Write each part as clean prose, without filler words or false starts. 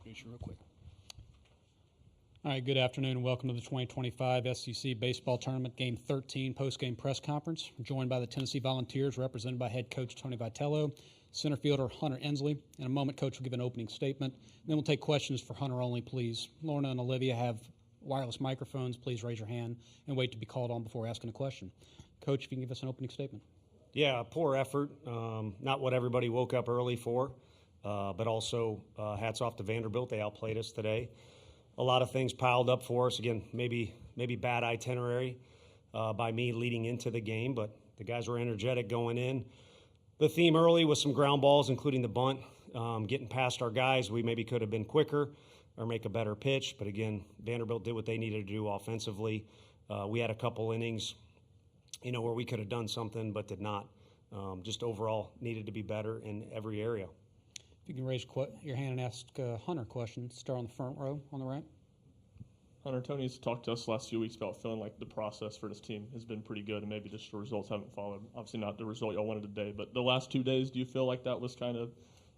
introduce you real quick. All right, good afternoon and welcome to the 2025 SEC Baseball Tournament Game 13 postgame press conference. We're joined by the Tennessee Volunteers, represented by head coach Tony Vitello, center fielder Hunter Ensley. In a moment, Coach will give an opening statement. Then we'll take questions for Hunter only, please. Lorna and Olivia have wireless microphones. Please raise your hand and wait to be called on before asking a question. Coach, if you can give us an opening statement. Yeah, poor effort. Not what everybody woke up early for, but also hats off to Vanderbilt. They outplayed us today. A lot of things piled up for us. Again, maybe bad itinerary by me leading into the game, but the guys were energetic going in. The theme early was some ground balls, including the bunt, getting past our guys. We maybe could have been quicker or make a better pitch, but again, Vanderbilt did what they needed to do offensively. We had a couple innings, where we could have done something but did not. Just overall needed to be better in every area. If you can raise your hand and ask Hunter questions, start on the front row on the right. Hunter, Tony's talked to us the last few weeks about feeling like the process for this team has been pretty good and maybe just the results haven't followed. Obviously not the result y'all wanted today, but the last 2 days, do you feel like that was kind of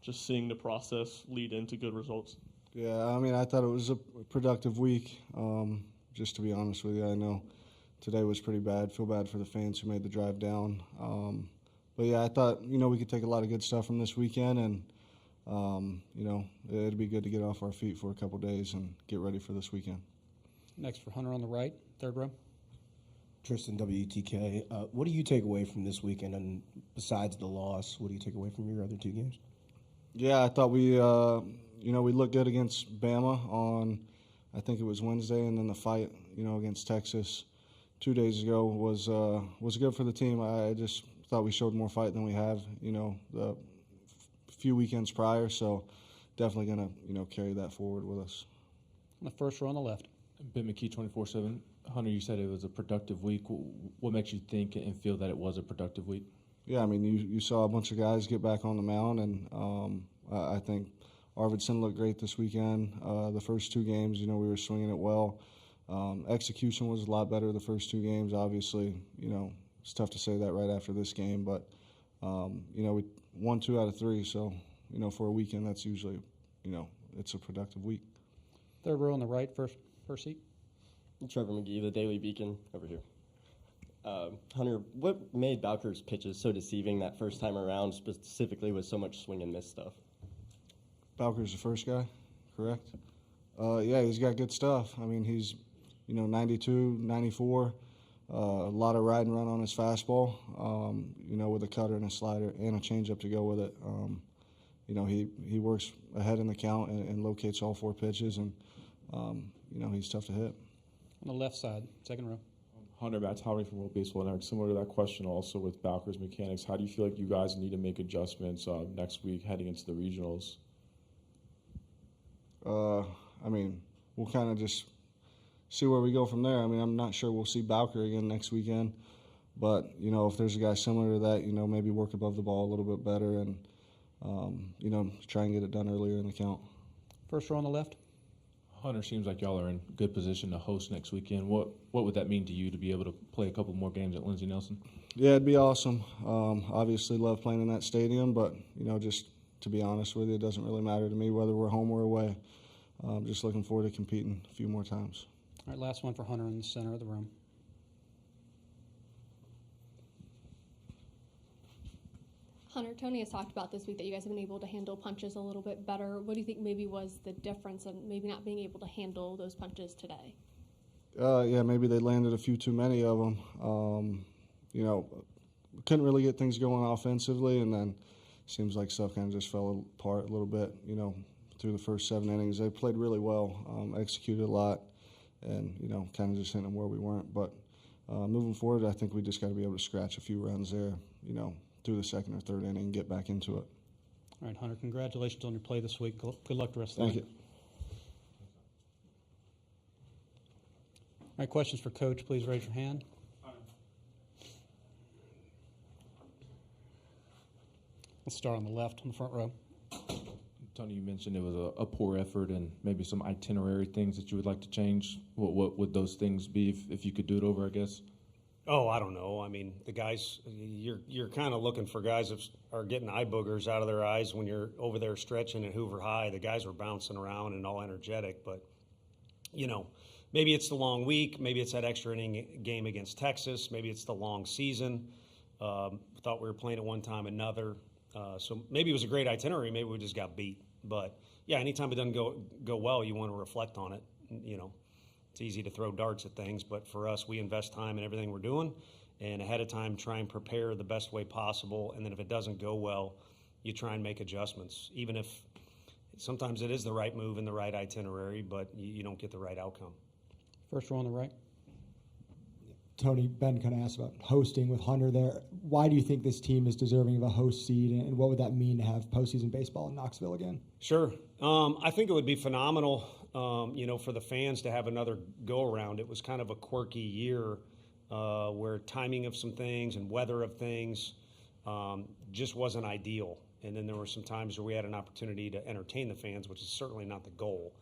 just seeing the process lead into good results? Yeah, I thought it was a productive week. Just to be honest with you, I know today was pretty bad. Feel bad for the fans who made the drive down. But yeah, I thought, we could take a lot of good stuff from this weekend and, it'd be good to get off our feet for a couple days and get ready for this weekend. Next for Hunter on the right, third row. Tristan, WTK. What do you take away from this weekend? And besides the loss, what do you take away from your other two games? Yeah, I thought we looked good against Bama on, I think it was Wednesday, and then the fight, against Texas 2 days ago was good for the team. I just thought we showed more fight than we have, the few weekends prior. So definitely gonna, carry that forward with us. On the first row on the left. Ben McKee, 24/7. Hunter, you said it was a productive week. What makes you think and feel that it was a productive week? Yeah, you saw a bunch of guys get back on the mound, and I think Arvidsson looked great this weekend. The first two games, we were swinging it well. Execution was a lot better the first two games. Obviously, it's tough to say that right after this game, but, we won 2 out of 3. So, for a weekend, that's usually, it's a productive week. Third row on the right, first seat. Trevor McGee, the Daily Beacon, over here. Hunter, what made Bowker's pitches so deceiving that first time around, specifically with so much swing and miss stuff? Bowker's the first guy, correct? Yeah, he's got good stuff. He's, 92, 94, a lot of ride and run on his fastball, with a cutter and a slider and a changeup to go with it. He works ahead in the count and locates all 4 pitches, and, he's tough to hit. On the left side, second row. Hunter, Matt Townley from World Baseball Network. Similar to that question also with Bowker's mechanics, how do you feel like you guys need to make adjustments next week heading into the regionals? We'll kind of just see where we go from there. I'm not sure we'll see Bowker again next weekend, but, if there's a guy similar to that, maybe work above the ball a little bit better and, try and get it done earlier in the count. First row on the left. Hunter, seems like y'all are in good position to host next weekend. What would that mean to you to be able to play a couple more games at Lindsey Nelson? Yeah, it'd be awesome. Obviously love playing in that stadium, but, just to be honest with you, it doesn't really matter to me whether we're home or away. Just looking forward to competing a few more times. All right, last one for Hunter in the center of the room. Hunter, Tony has talked about this week that you guys have been able to handle punches a little bit better. What do you think maybe was the difference of maybe not being able to handle those punches today? Yeah, maybe they landed a few too many of them. Couldn't really get things going offensively, and then seems like stuff kind of just fell apart a little bit, through the first 7 innings. They played really well, executed a lot, and, kind of just hitting them where we weren't. But moving forward, I think we just got to be able to scratch a few runs there, through the second or third inning and get back into it. All right, Hunter, congratulations on your play this week. Good luck the rest of the Thank week. you. All right, questions for Coach, please raise your hand. Let's start on the left, on the front row. Tony, you mentioned it was a poor effort and maybe some itinerary things that you would like to change. What would those things be if you could do it over, I guess? Oh, I don't know. I mean, the guys, you're kind of looking for guys that are getting eye boogers out of their eyes when you're over there stretching at Hoover High. The guys were bouncing around and all energetic, but maybe it's the long week, maybe it's that extra inning game against Texas, maybe it's the long season. Thought we were playing at one time another, so maybe it was a great itinerary. Maybe we just got beat, but yeah, anytime it doesn't go well, you want to reflect on it. It's easy to throw darts at things, but for us, we invest time in everything we're doing, and ahead of time try and prepare the best way possible. And then if it doesn't go well, you try and make adjustments, even if sometimes it is the right move and the right itinerary, but you don't get the right outcome. First row on the right. Tony, Ben kind of asked about hosting with Hunter there. Why do you think this team is deserving of a host seed, and what would that mean to have postseason baseball in Knoxville again? Sure. I think it would be phenomenal, for the fans to have another go-around. It was kind of a quirky year where timing of some things and weather of things just wasn't ideal. And then there were some times where we had an opportunity to entertain the fans, which is certainly not the goal,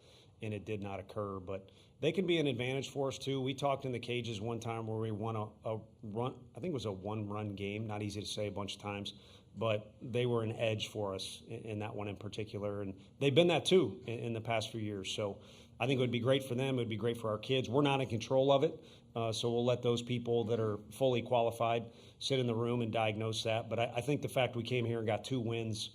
and it did not occur. But they can be an advantage for us, too. We talked in the cages one time where we won a run. I think it was a one-run game. Not easy to say a bunch of times. But they were an edge for us in that one in particular. And they've been that, too, in the past few years. So I think it would be great for them. It would be great for our kids. We're not in control of it, so we'll let those people that are fully qualified sit in the room and diagnose that. But I think the fact we came here and got 2 wins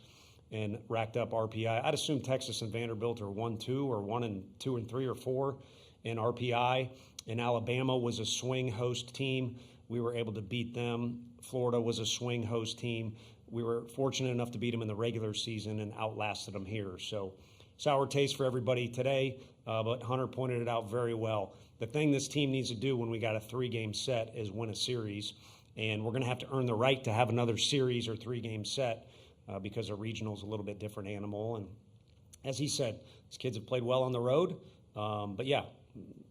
and racked up RPI, I'd assume Texas and Vanderbilt are 1-2 or 1-2 and 3 or 4 in RPI. And Alabama was a swing host team. We were able to beat them. Florida was a swing host team. We were fortunate enough to beat them in the regular season and outlasted them here. So sour taste for everybody today, but Hunter pointed it out very well. The thing this team needs to do when we got a 3-game set is win a series, and we're going to have to earn the right to have another series or 3-game set because a regional is a little bit different animal. And as he said, his kids have played well on the road, but yeah,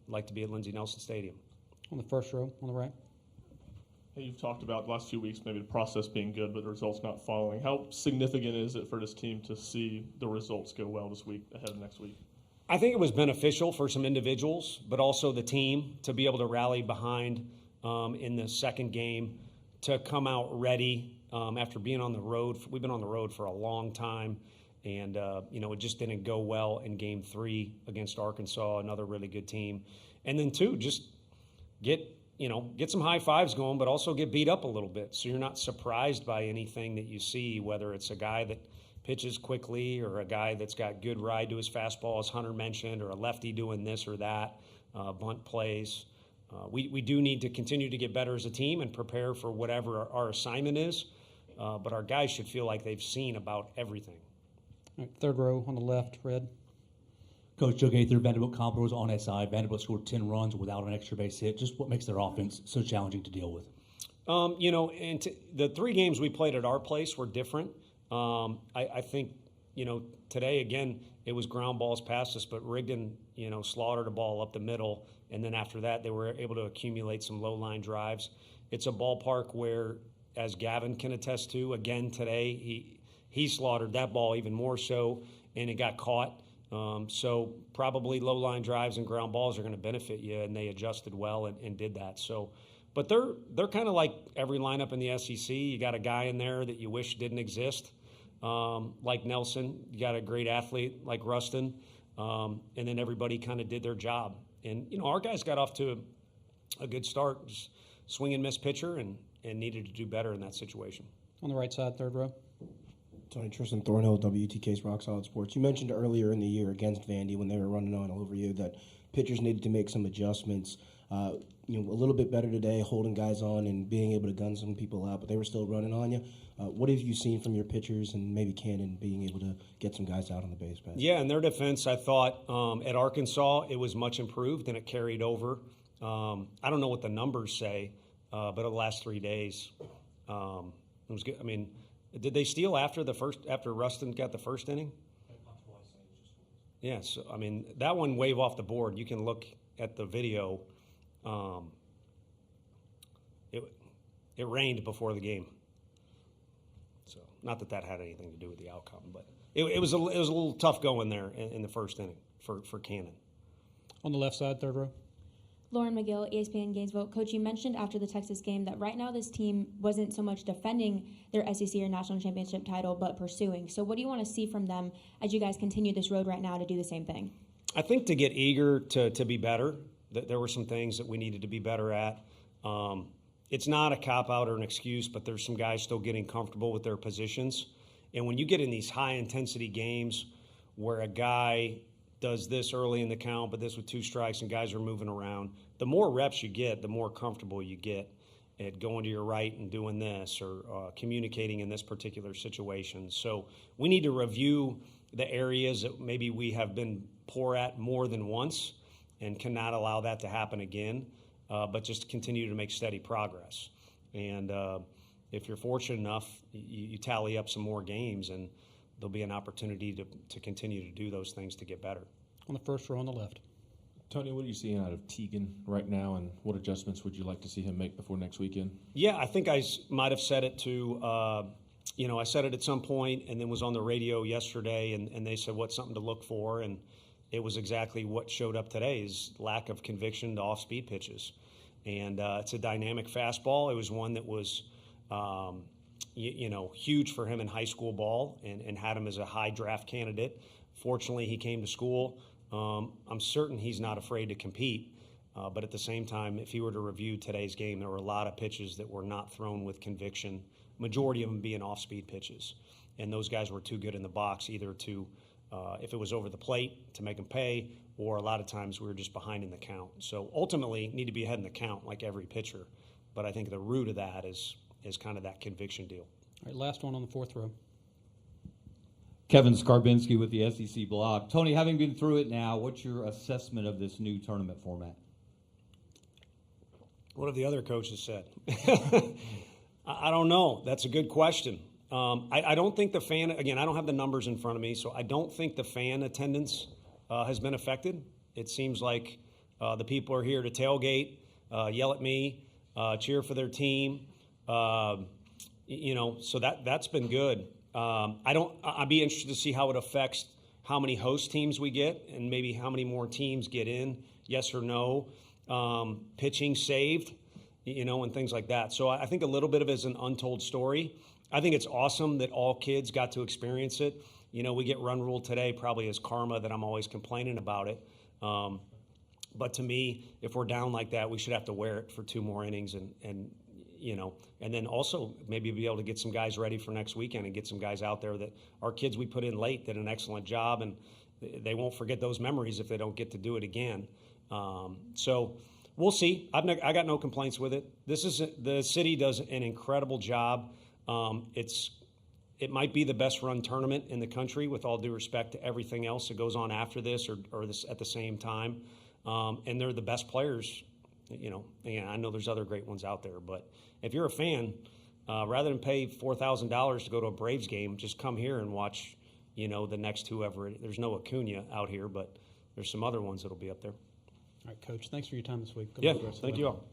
like to be at Lindsey Nelson Stadium. On the first row on the right. Hey, you've talked about the last few weeks, maybe the process being good, but the results not following. How significant is it for this team to see the results go well this week ahead of next week? I think it was beneficial for some individuals, but also the team to be able to rally behind in the second game, to come out ready after being on the road. We've been on the road for a long time, and it just didn't go well in Game 3 against Arkansas, another really good team. And then, 2, just get some high fives going, but also get beat up a little bit. So you're not surprised by anything that you see, whether it's a guy that pitches quickly or a guy that's got good ride to his fastball, as Hunter mentioned, or a lefty doing this or that, bunt plays. We do need to continue to get better as a team and prepare for whatever our assignment is, but our guys should feel like they've seen about everything. All right, third row on the left, red. Coach Joe Gaither, Vanderbilt Commodore was on SI. Vanderbilt scored 10 runs without an extra base hit. Just what makes their offense so challenging to deal with? The 3 games we played at our place were different. I think, today, again, it was ground balls past us, but Rigdon, slaughtered a ball up the middle, and then after that they were able to accumulate some low-line drives. It's a ballpark where, as Gavin can attest to, again today, he slaughtered that ball even more so, and it got caught. So probably low-line drives and ground balls are going to benefit you, and they adjusted well and did that. So, but they're kind of like every lineup in the SEC. You got a guy in there that you wish didn't exist, like Nelson. You got a great athlete like Rustin, and then everybody kind of did their job. And our guys got off to a good start, just swing and miss pitcher, and needed to do better in that situation. On the right side, third row. Tony, Tristan Thornhill, WTK's Rock Solid Sports. You mentioned earlier in the year against Vandy when they were running on all over you that pitchers needed to make some adjustments. A little bit better today, holding guys on and being able to gun some people out, but they were still running on you. What have you seen from your pitchers and maybe Cannon being able to get some guys out on the base path? Yeah, in their defense, I thought at Arkansas it was much improved and it carried over. I don't know what the numbers say, but the last 3 days it was good. I mean, did they steal after Rustin got the first inning? Yeah, so I mean that one wave off the board. You can look at the video. It rained before the game, so not that had anything to do with the outcome, but it was a little tough going there in the first inning for Cannon. On the left side, third row. Lauren McGill, ESPN Gainesville. Coach, you mentioned after the Texas game that right now this team wasn't so much defending their SEC or national championship title, but pursuing. So what do you want to see from them as you guys continue this road right now to do the same thing? I think to get eager to be better, there were some things that we needed to be better at. It's not a cop-out or an excuse, but there's some guys still getting comfortable with their positions. And when you get in these high-intensity games where a guy does this early in the count, but this with 2 strikes and guys are moving around, the more reps you get, the more comfortable you get at going to your right and doing this or communicating in this particular situation. So we need to review the areas that maybe we have been poor at more than once and cannot allow that to happen again, but just continue to make steady progress. And if you're fortunate enough, you tally up some more games and there'll be an opportunity to continue to do those things to get better. On the first row on the left. Tony, what are you seeing out of Teagan right now, and what adjustments would you like to see him make before next weekend? Yeah, I think I might have said it to, I said it at some point and then was on the radio yesterday and they said what's something to look for, and it was exactly what showed up today is lack of conviction to off-speed pitches. And it's a dynamic fastball. It was one that was, huge for him in high school ball and had him as a high draft candidate. Fortunately, he came to school. I'm certain he's not afraid to compete, but at the same time, if he were to review today's game, there were a lot of pitches that were not thrown with conviction, majority of them being off-speed pitches. And those guys were too good in the box either to, if it was over the plate, to make them pay, or a lot of times we were just behind in the count. So ultimately, need to be ahead in the count like every pitcher. But I think the root of that is kind of that conviction deal. All right, last one on the fourth row. Kevin Skarbinski with the SEC blog. Tony, having been through it now, what's your assessment of this new tournament format? What have the other coaches said? I don't know. That's a good question. I don't think the fan, again, I don't have the numbers in front of me, so I don't think the fan attendance has been affected. It seems like the people are here to tailgate, yell at me, cheer for their team. So that's been good. I'd be interested to see how it affects how many host teams we get and maybe how many more teams get in, yes or no, pitching saved, and things like that. So I think a little bit of it is an untold story. I think it's awesome that all kids got to experience it. We get run rule today probably as karma that I'm always complaining about it. But to me, if we're down like that, we should have to wear it for 2 more innings and then also maybe be able to get some guys ready for next weekend and get some guys out there that our kids we put in late did an excellent job, and they won't forget those memories if they don't get to do it again. So we'll see. I got no complaints with it. The city does an incredible job. It might be the best run tournament in the country with all due respect to everything else that goes on after this or this at the same time. And they're the best players. And I know there's other great ones out there, but if you're a fan, rather than pay $4,000 to go to a Braves game, just come here and watch, the next whoever. There's no Acuna out here, but there's some other ones that'll be up there. All right, Coach, thanks for your time this week. Good Yeah, luck the rest of thank the you way. all.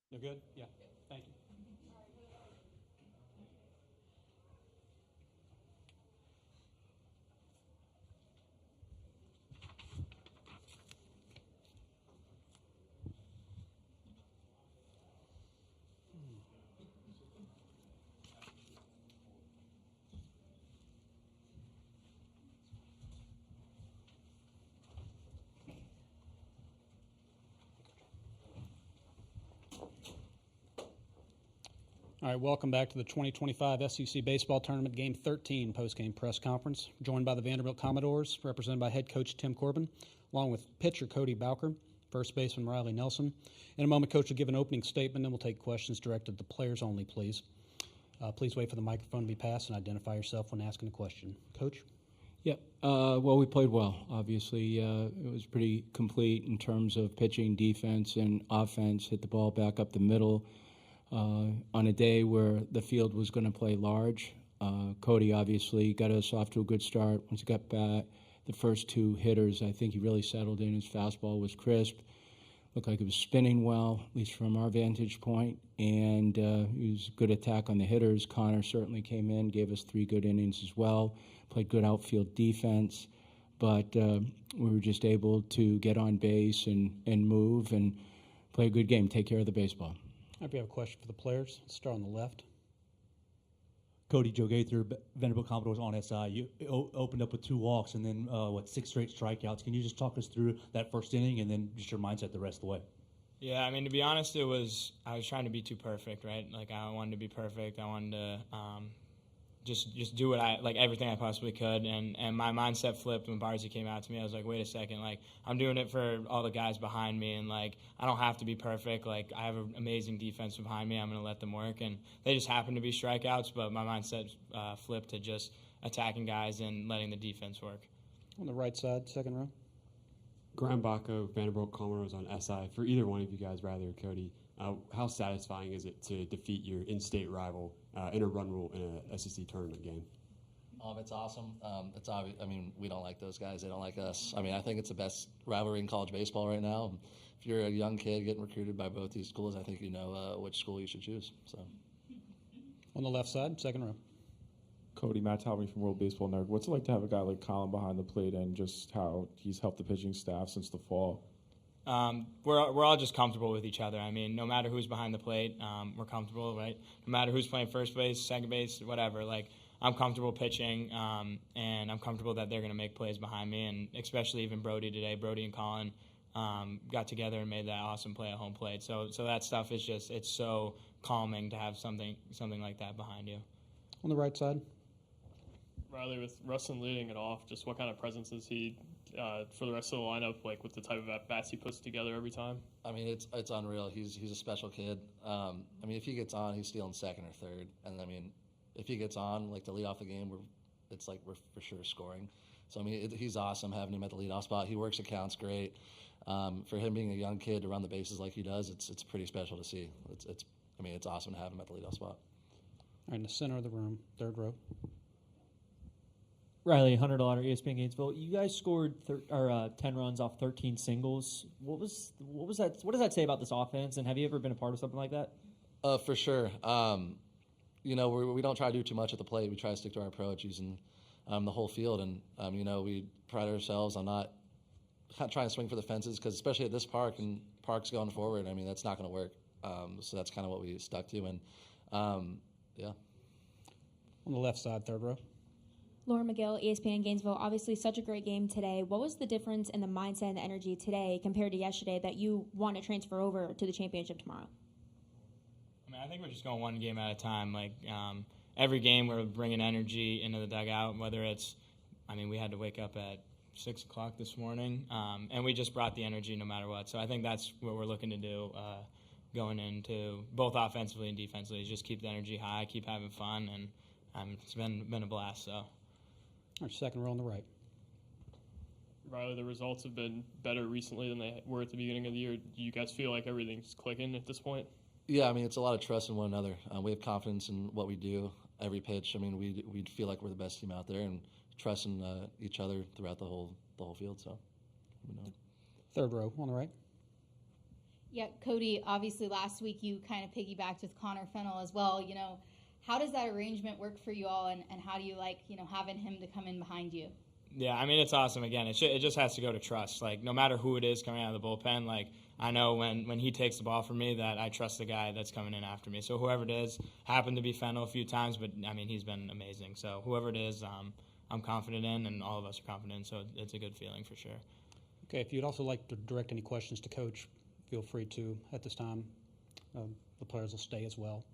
You're good? Yeah. Thank you. All right, welcome back to the 2025 SEC Baseball Tournament Game 13 postgame press conference. Joined by the Vanderbilt Commodores, represented by head coach Tim Corbin, along with pitcher Cody Bowker, first baseman Riley Nelson. In a moment, Coach will give an opening statement, then we'll take questions directed to players only, please. Please wait for the microphone to be passed and identify yourself when asking a question. Coach? Yep. Well, we played well. Obviously, it was pretty complete in terms of pitching, defense, and offense. Hit the ball back up the middle on a day where the field was going to play large. Cody obviously got us off to a good start. Once he got back, the first two hitters, I think he really settled in. His fastball was crisp. Looked like it was spinning well, at least from our vantage point. And it was a good attack on the hitters. Connor certainly came in, gave us 3 good innings as well. Played good outfield defense. But we were just able to get on base and move and play a good game, take care of the baseball. If you have a question for the players, let's start on the left. Cody, Joe Gaither, Vanderbilt Commodores on SI. You opened up with 2 walks and then, 6 straight strikeouts. Can you just talk us through that first inning and then just your mindset the rest of the way? Yeah, I mean, to be honest, I was trying to be too perfect, right? Like, I wanted to be perfect. I wanted to just do everything I possibly could. And my mindset flipped when Barzy came out to me. I was like, wait a second, like, I'm doing it for all the guys behind me, and, like, I don't have to be perfect. Like, I have an amazing defense behind me. I'm going to let them work. And they just happened to be strikeouts, but my mindset flipped to just attacking guys and letting the defense work. On the right side, second row. Graham Bacco, Vanderbilt Commodores on SI. For either one of you guys, Riley or Cody, how satisfying is it to defeat your in-state rival in a run rule in a SEC tournament game? It's awesome. It's obvious. I mean, we don't like those guys. They don't like us. I mean, I think it's the best rivalry in college baseball right now. If you're a young kid getting recruited by both these schools, I think you know which school you should choose. So, on the left side, second row. Cody, Matt Talbot from World Baseball Network. What's it like to have a guy like Colin behind the plate and just how he's helped the pitching staff since the fall? We're all just comfortable with each other. I mean, no matter who's behind the plate, we're comfortable, right? No matter who's playing first base, second base, whatever. Like, I'm comfortable pitching, and I'm comfortable that they're going to make plays behind me, and especially even Brody today. Brody and Colin got together and made that awesome play at home plate. So that stuff is just, it's so calming to have something like that behind you. On the right side. Riley, with Rustin leading it off, just what kind of presence is he for the rest of the lineup, like with the type of at-bats he puts together every time? I mean, it's unreal. He's a special kid. I mean, if he gets on, he's stealing second or third. And, I mean, if he gets on, like, to lead off the game, we're for sure scoring. So, I mean, he's awesome having him at the leadoff spot. He works accounts great. For him being a young kid to run the bases like he does, it's pretty special to see. It's awesome to have him at the leadoff spot. All right, in the center of the room, third row. Riley, $100 ESPN Gainesville. You guys scored 10 runs off 13 singles. What was that? What does that say about this offense? And have you ever been a part of something like that? For sure. We don't try to do too much at the plate. We try to stick to our approach using the whole field, and we pride ourselves on not trying to swing for the fences, because especially at this park and parks going forward, I mean, that's not going to work. So that's kind of what we stuck to, and yeah. On the left side, third row. Laura McGill, ESPN Gainesville. Obviously, such a great game today. What was the difference in the mindset and the energy today compared to yesterday that you want to transfer over to the championship tomorrow? I mean, I think we're just going one game at a time. Like, every game we're bringing energy into the dugout, whether it's, we had to wake up at 6 o'clock this morning, and we just brought the energy no matter what. So I think that's what we're looking to do going into both offensively and defensively, is just keep the energy high, keep having fun, and it's been a blast, so. Our second row on the right. Riley, the results have been better recently than they were at the beginning of the year. Do you guys feel like everything's clicking at this point? Yeah, it's a lot of trust in one another. We have confidence in what we do every pitch. We feel like we're the best team out there, and trust in each other throughout the whole field. So, Third row on the right. Yeah, Cody, obviously last week you kind of piggybacked with Connor Fennell as well. How does that arrangement work for you all, and how do you like, having him to come in behind you? Yeah, it's awesome. Again, it just has to go to trust. Like, no matter who it is coming out of the bullpen, like, I know when he takes the ball from me that I trust the guy that's coming in after me. So whoever it is, happened to be Fennell a few times, but, he's been amazing. So whoever it is, I'm confident in, and all of us are confident, so it's a good feeling for sure. Okay, if you'd also like to direct any questions to Coach, feel free to at this time. The players will stay as well.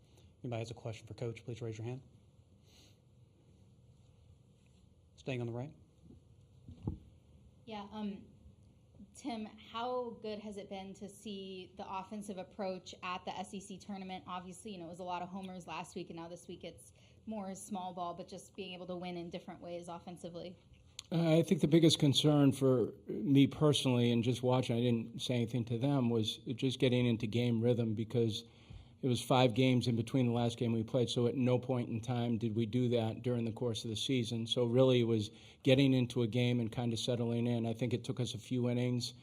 Anybody has a question for Coach, please raise your hand. Staying on the right. Yeah, Tim, how good has it been to see the offensive approach at the SEC tournament? Obviously, it was a lot of homers last week, and now this week it's more small ball, but just being able to win in different ways offensively. I think the biggest concern for me personally, and just watching, I didn't say anything to them, was just getting into game rhythm, because it was 5 games in between the last game we played, so at no point in time did we do that during the course of the season. So really it was getting into a game and kind of settling in. I think it took us a few innings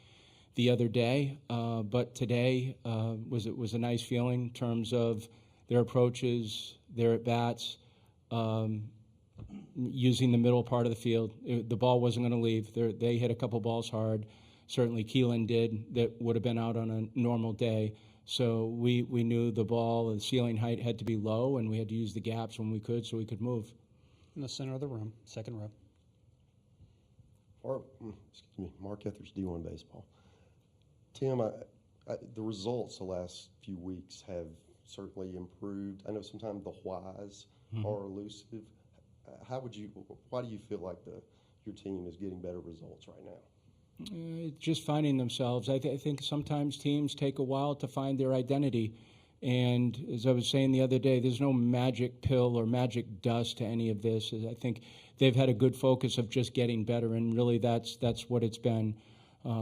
the other day, but today was a nice feeling in terms of their approaches, their at-bats, using the middle part of the field. The ball wasn't going to leave. They hit a couple balls hard. Certainly Keelan did that would have been out on a normal day. So we knew the ball, the ceiling height had to be low, and we had to use the gaps when we could so we could move. In the center of the room, second row. Mark Ethers, D1 Baseball. Tim, the results the last few weeks have certainly improved. I know sometimes the whys are elusive. Why do you feel like your team is getting better results right now? Just finding themselves. I think sometimes teams take a while to find their identity. And as I was saying the other day, there's no magic pill or magic dust to any of this. I think they've had a good focus of just getting better, and really that's what it's been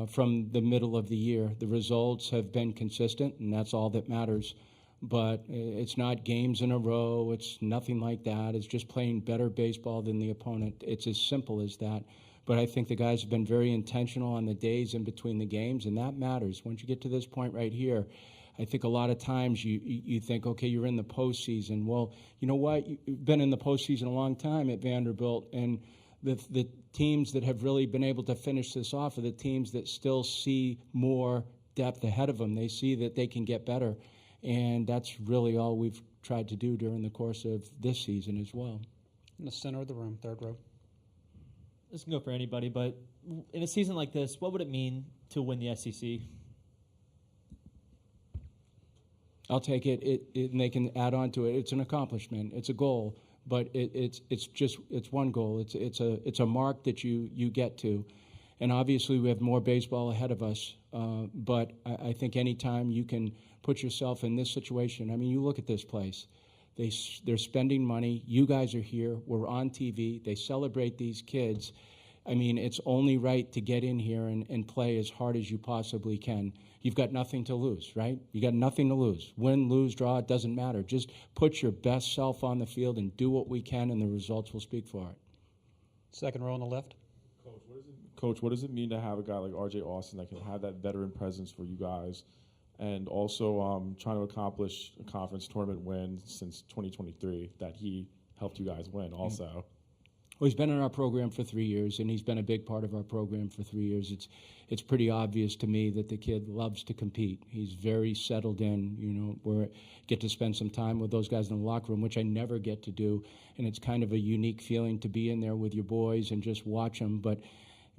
from the middle of the year. The results have been consistent, and that's all that matters. But it's not games in a row. It's nothing like that. It's just playing better baseball than the opponent. It's as simple as that. But I think the guys have been very intentional on the days in between the games, and that matters. Once you get to this point right here, I think a lot of times you think, okay, you're in the postseason. Well, you know what? You've been in the postseason a long time at Vanderbilt, and the teams that have really been able to finish this off are the teams that still see more depth ahead of them. They see that they can get better, and that's really all we've tried to do during the course of this season as well. In the center of the room, third row. This can go for anybody, but in a season like this, what would it mean to win the SEC? I'll take it, and they can add on to it. It's an accomplishment. It's a goal, but it's one goal. It's a mark that you get to, and obviously we have more baseball ahead of us. But I think anytime you can put yourself in this situation, I mean, you look at this place. They're spending money. You guys are here. We're on TV. They celebrate these kids. I mean, it's only right to get in here and play as hard as you possibly can. You've got nothing to lose, right? You got nothing to lose. Win, lose, draw, it doesn't matter. Just put your best self on the field and do what we can, and the results will speak for it. Second row on the left. Coach, what does it mean to have a guy like R.J. Austin that can have that veteran presence for you guys? And also trying to accomplish a conference tournament win since 2023 that he helped you guys win also. Well, he's been in our program for 3 years, and he's been a big part of our program for 3 years. It's pretty obvious to me that the kid loves to compete. He's very settled in. We get to spend some time with those guys in the locker room, which I never get to do, and it's kind of a unique feeling to be in there with your boys and just watch them. But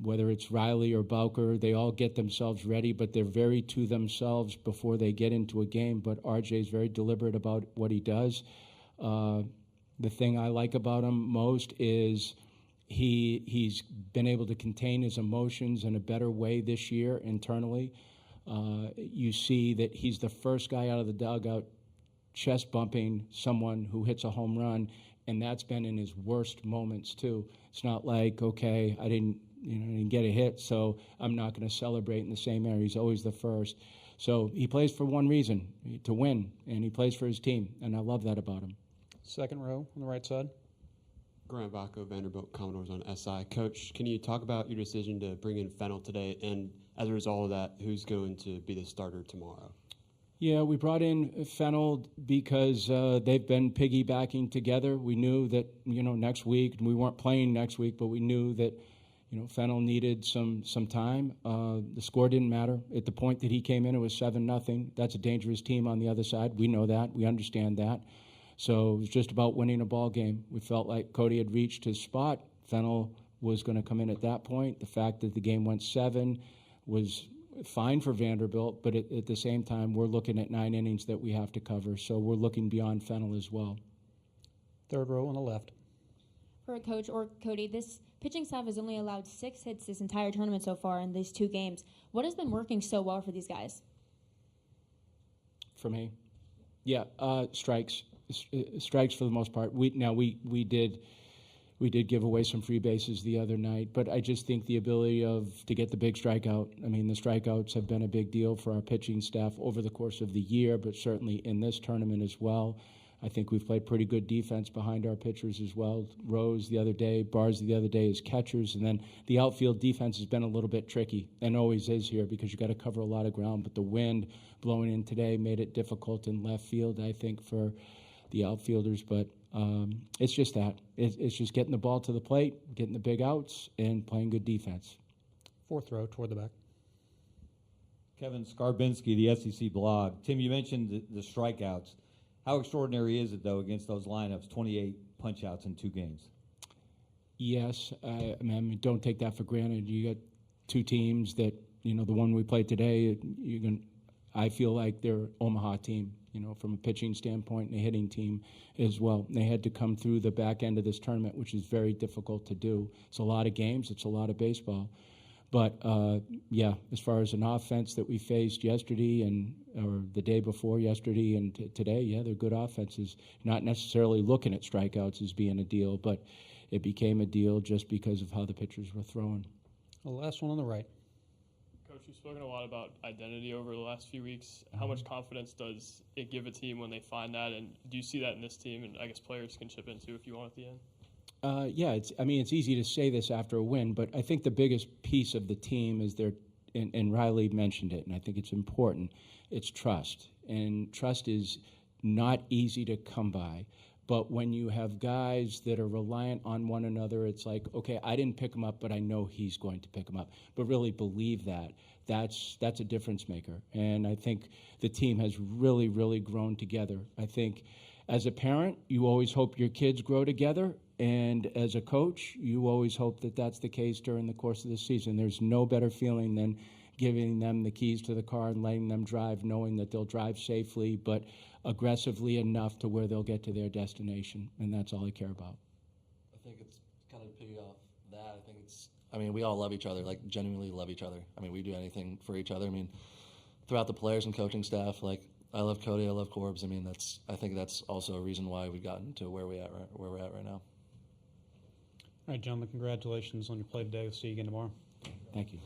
whether it's Riley or Bowker, they all get themselves ready, but they're very to themselves before they get into a game. But RJ is very deliberate about what he does. The thing I like about him most is he's been able to contain his emotions in a better way this year internally. You see that he's the first guy out of the dugout chest bumping someone who hits a home run, and that's been in his worst moments too. It's not like, okay, I didn't get a hit, so I'm not going to celebrate in the same area. He's always the first. So he plays for one reason, to win, and he plays for his team, and I love that about him. Second row on the right side. Grant Bacco, Vanderbilt Commodores on SI. Coach, can you talk about your decision to bring in Fennell today, and as a result of that, who's going to be the starter tomorrow? Yeah, we brought in Fennell because they've been piggybacking together. We knew that, next week, and we weren't playing next week, but we knew that, Fennell needed some time. The score didn't matter. At the point that he came in, it was 7-0. That's a dangerous team on the other side. We know that. We understand that. So it was just about winning a ball game. We felt like Cody had reached his spot. Fennell was going to come in at that point. The fact that the game went 7 was fine for Vanderbilt, but at the same time, we're looking at 9 innings that we have to cover. So we're looking beyond Fennel as well. Third row on the left. For a coach or Cody, this pitching staff has only allowed 6 hits this entire tournament so far in these 2 games. What has been working so well for these guys? For me, yeah, strikes for the most part. We did give away some free bases the other night, but I just think the ability to get the big strikeout. I mean, the strikeouts have been a big deal for our pitching staff over the course of the year, but certainly in this tournament as well. I think we've played pretty good defense behind our pitchers as well. Rose the other day, Bars the other day as catchers, and then the outfield defense has been a little bit tricky, and always is here because you got to cover a lot of ground. But the wind blowing in today made it difficult in left field, I think, for the outfielders. But it's just that. It's just getting the ball to the plate, getting the big outs, and playing good defense. Fourth row toward the back. Kevin Skarbinski, the SEC blog. Tim, you mentioned the strikeouts. How extraordinary is it, though, against those lineups, 28 punch-outs in 2 games? Yes. I mean, don't take that for granted. You got 2 teams that, the one we played today, I feel like they're Omaha team, from a pitching standpoint and a hitting team as well. They had to come through the back end of this tournament, which is very difficult to do. It's a lot of games. It's a lot of baseball. But, yeah, as far as an offense that we faced yesterday or the day before yesterday and today, yeah, they're good offenses. Not necessarily looking at strikeouts as being a deal, but it became a deal just because of how the pitchers were throwing. The last one on the right. Coach, you've spoken a lot about identity over the last few weeks. How much confidence does it give a team when they find that? And do you see that in this team? And I guess players can chip into if you want at the end. Yeah, it's easy to say this after a win, but I think the biggest piece of the team is and Riley mentioned it, and I think it's important, it's trust. And trust is not easy to come by. But when you have guys that are reliant on one another, it's like, okay, I didn't pick him up, but I know he's going to pick him up. But really believe that. That's a difference maker. And I think the team has really, really grown together. I think as a parent, you always hope your kids grow together. And as a coach, you always hope that that's the case during the course of the season. There's no better feeling than giving them the keys to the car and letting them drive, knowing that they'll drive safely, but aggressively enough to where they'll get to their destination. And that's all I care about. I think it's kind of piggy off that. I mean, we all love each other, like genuinely love each other. I mean, we do anything for each other. I mean, throughout the players and coaching staff, like I love Cody, I love Corbs. I mean, I think that's also a reason why we've gotten to where we're at right now. All right, gentlemen, congratulations on your play today. We'll see you again tomorrow. Thank you.